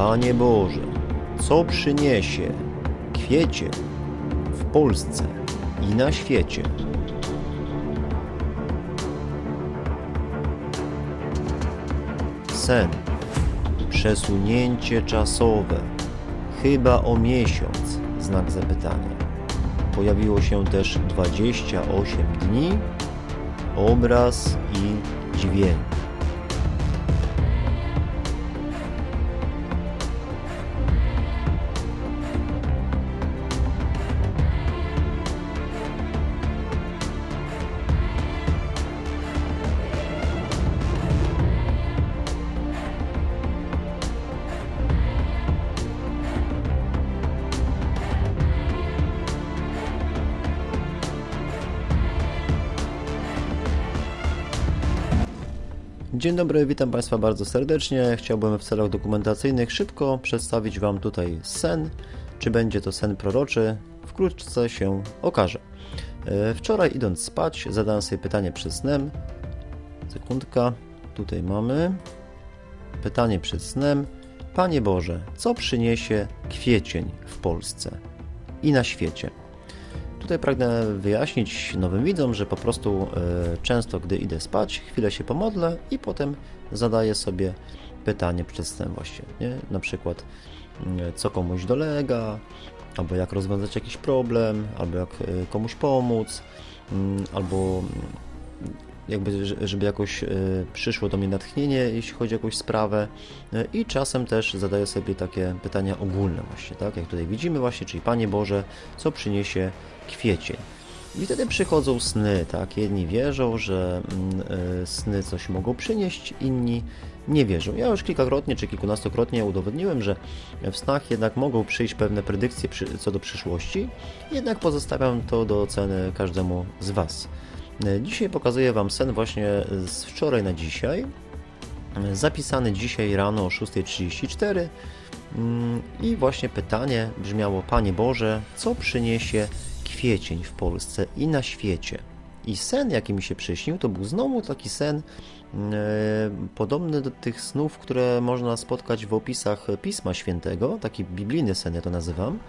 Panie Boże, co przyniesie kwiecień w Polsce i na świecie? Sen. Przesunięcie czasowe. Chyba o miesiąc. Znak zapytania. Pojawiło się też 28 dni. Obraz i dźwięk. Dzień dobry, witam Państwa bardzo serdecznie. Chciałbym w celach dokumentacyjnych szybko przedstawić Wam tutaj sen. Czy będzie to sen proroczy? Wkrótce się okaże. Wczoraj idąc spać zadałem sobie pytanie przed snem. Sekundka, tutaj mamy. Pytanie przed snem. Panie Boże, co przyniesie kwiecień w Polsce i na świecie? Tutaj pragnę wyjaśnić nowym widzom, że po prostu często, gdy idę spać, chwilę się pomodlę i potem zadaję sobie pytanie przed snem właśnie, nie? Na przykład, co komuś dolega, albo jak rozwiązać jakiś problem, albo jak komuś pomóc, albo jakby, żeby jakoś przyszło do mnie natchnienie, jeśli chodzi o jakąś sprawę, i czasem też zadaję sobie takie pytania ogólne właśnie, tak, jak tutaj widzimy właśnie, czyli Panie Boże, co przyniesie kwiecień. I wtedy przychodzą sny, tak, jedni wierzą, że sny coś mogą przynieść, inni nie wierzą. Ja już kilkakrotnie czy kilkunastokrotnie udowodniłem, że w snach jednak mogą przyjść pewne predykcje co do przyszłości, jednak pozostawiam to do oceny każdemu z Was. Dzisiaj pokazuję Wam sen właśnie z wczoraj na dzisiaj, zapisany dzisiaj rano o 6:34 i właśnie pytanie brzmiało: Panie Boże, co przyniesie kwiecień w Polsce i na świecie? I sen, jaki mi się przyśnił, to był znowu taki sen podobny do tych snów, które można spotkać w opisach Pisma Świętego, taki biblijny sen, ja to nazywam,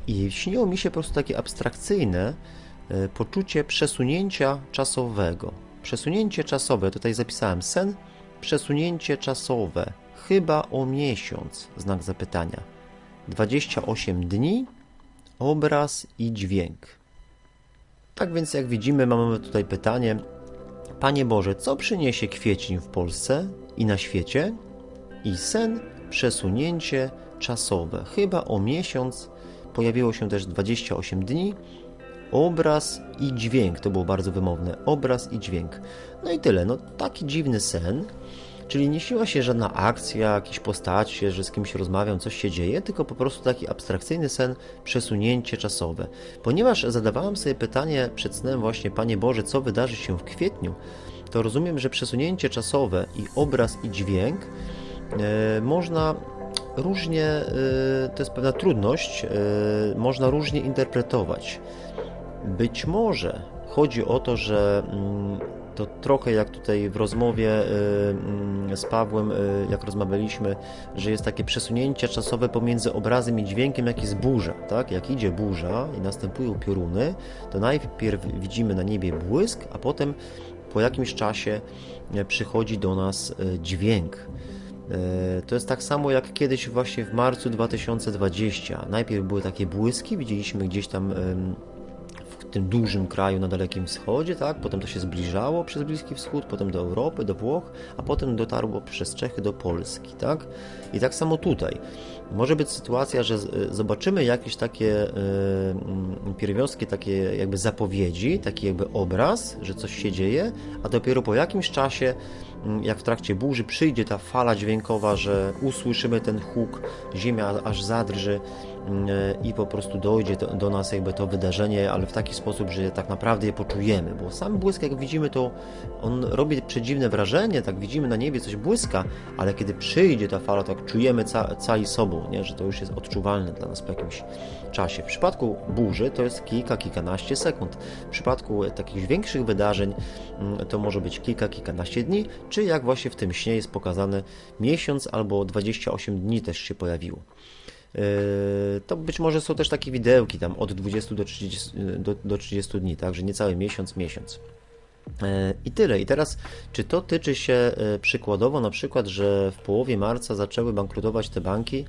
i śniło mi się po prostu takie abstrakcyjne poczucie przesunięcia czasowego. Przesunięcie czasowe, tutaj zapisałem sen, przesunięcie czasowe, chyba o miesiąc, znak zapytania. 28 dni, obraz i dźwięk. Tak więc jak widzimy, mamy tutaj pytanie: Panie Boże, co przyniesie kwiecień w Polsce i na świecie? I sen, przesunięcie czasowe, chyba o miesiąc, pojawiło się też 28 dni, obraz i dźwięk, to było bardzo wymowne, obraz i dźwięk. No i tyle, no taki dziwny sen, czyli nie śniła się żadna akcja, jakieś postacie, że z kimś rozmawiam, coś się dzieje, tylko po prostu taki abstrakcyjny sen, przesunięcie czasowe. Ponieważ zadawałem sobie pytanie przed snem właśnie: Panie Boże, co wydarzy się w kwietniu, to rozumiem, że przesunięcie czasowe i obraz i dźwięk można różnie, to jest pewna trudność, można różnie interpretować. Być może chodzi o to, że to trochę jak tutaj w rozmowie z Pawłem, jak rozmawialiśmy, że jest takie przesunięcie czasowe pomiędzy obrazem i dźwiękiem, jak jest burza, tak? Jak idzie burza i następują pioruny, to najpierw widzimy na niebie błysk, a potem po jakimś czasie przychodzi do nas dźwięk. To jest tak samo jak kiedyś właśnie w marcu 2020. Najpierw były takie błyski, widzieliśmy gdzieś tam w tym dużym kraju na Dalekim Wschodzie, tak? Potem to się zbliżało przez Bliski Wschód, potem do Europy, do Włoch, a potem dotarło przez Czechy do Polski, tak? I tak samo tutaj. Może być sytuacja, że zobaczymy jakieś takie pierwiastki, takie jakby zapowiedzi, taki jakby obraz, że coś się dzieje, a dopiero po jakimś czasie, jak w trakcie burzy, przyjdzie ta fala dźwiękowa, że usłyszymy ten huk, ziemia aż zadrży i po prostu dojdzie do nas jakby to wydarzenie, ale w taki sposób, że tak naprawdę je poczujemy, bo sam błysk, jak widzimy, to on robi przedziwne wrażenie, tak widzimy na niebie coś błyska, ale kiedy przyjdzie ta fala, tak czujemy cali sobą, nie? Że to już jest odczuwalne dla nas po jakimś czasie. W przypadku burzy to jest kilkanaście sekund. W przypadku takich większych wydarzeń to może być kilkanaście dni, czy jak właśnie w tym śnie jest pokazane miesiąc albo 28 dni też się pojawiło. To być może są też takie widełki tam od 20 do 30 dni, tak, że niecały miesiąc. I tyle. I teraz, czy to tyczy się przykładowo na przykład, że w połowie marca zaczęły bankrutować te banki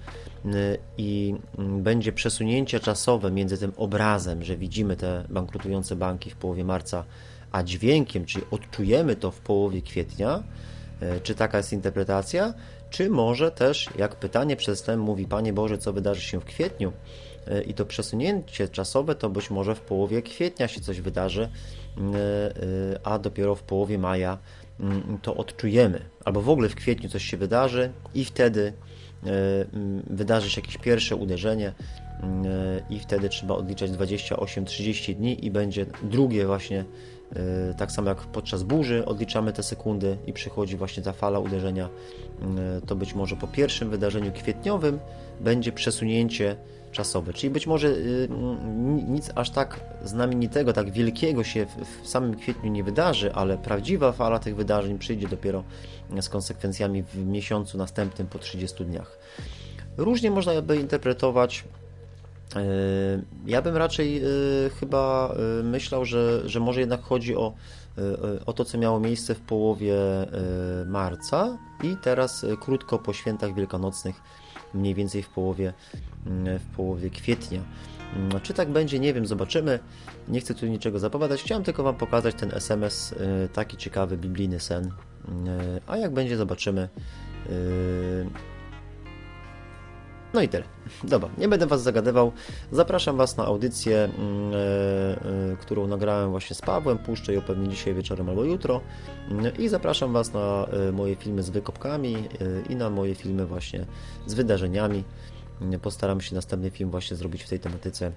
i będzie przesunięcie czasowe między tym obrazem, że widzimy te bankrutujące banki w połowie marca, a dźwiękiem, czyli odczujemy to w połowie kwietnia, czy taka jest interpretacja, czy może też, jak pytanie przedtem mówi, Panie Boże, co wydarzy się w kwietniu, i to przesunięcie czasowe, to być może w połowie kwietnia się coś wydarzy, a dopiero w połowie maja to odczujemy. Albo w ogóle w kwietniu coś się wydarzy i wtedy wydarzy się jakieś pierwsze uderzenie i wtedy trzeba odliczać 28-30 dni i będzie drugie właśnie, tak samo jak podczas burzy odliczamy te sekundy i przychodzi właśnie ta fala uderzenia, to być może po pierwszym wydarzeniu kwietniowym będzie przesunięcie czasowe, czyli być może nic aż tak znamienitego, tak wielkiego się w samym kwietniu nie wydarzy, ale prawdziwa fala tych wydarzeń przyjdzie dopiero z konsekwencjami w miesiącu następnym po 30 dniach. Różnie można by interpretować. Ja bym raczej chyba myślał, że może jednak chodzi o to, co miało miejsce w połowie marca i teraz krótko po świętach wielkanocnych, mniej więcej w połowie kwietnia. Czy tak będzie, nie wiem, zobaczymy. Nie chcę tu niczego zapowiadać, chciałem tylko Wam pokazać ten SMS, taki ciekawy biblijny sen, a jak będzie, zobaczymy. No i tyle. Dobra, nie będę Was zagadywał. Zapraszam Was na audycję, którą nagrałem właśnie z Pawłem. Puszczę ją pewnie dzisiaj wieczorem albo jutro. I zapraszam Was na moje filmy z wykopkami i na moje filmy właśnie z wydarzeniami. Postaram się następny film właśnie zrobić w tej tematyce.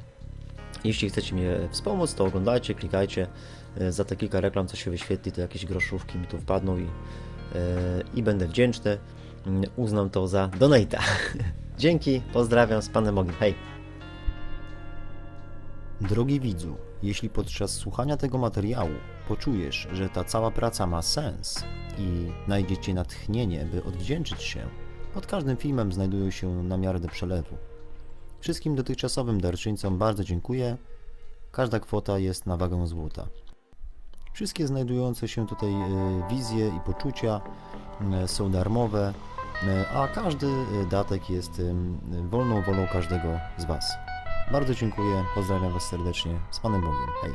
Jeśli chcecie mnie wspomóc, to oglądajcie, klikajcie. Za te kilka reklam, co się wyświetli, to jakieś groszówki mi tu wpadną i będę wdzięczny. Uznam to za donate'a. Dzięki, pozdrawiam, z Panem Bogiem. Hej! Drogi widzu, jeśli podczas słuchania tego materiału poczujesz, że ta cała praca ma sens i znajdziecie natchnienie, by odwdzięczyć się, pod każdym filmem znajdują się namiary do przelewu. Wszystkim dotychczasowym darczyńcom bardzo dziękuję. Każda kwota jest na wagę złota. Wszystkie znajdujące się tutaj wizje i poczucia są darmowe, a każdy datek jest wolną wolą każdego z Was. Bardzo dziękuję, pozdrawiam Was serdecznie, z Panem Bogiem. Hej!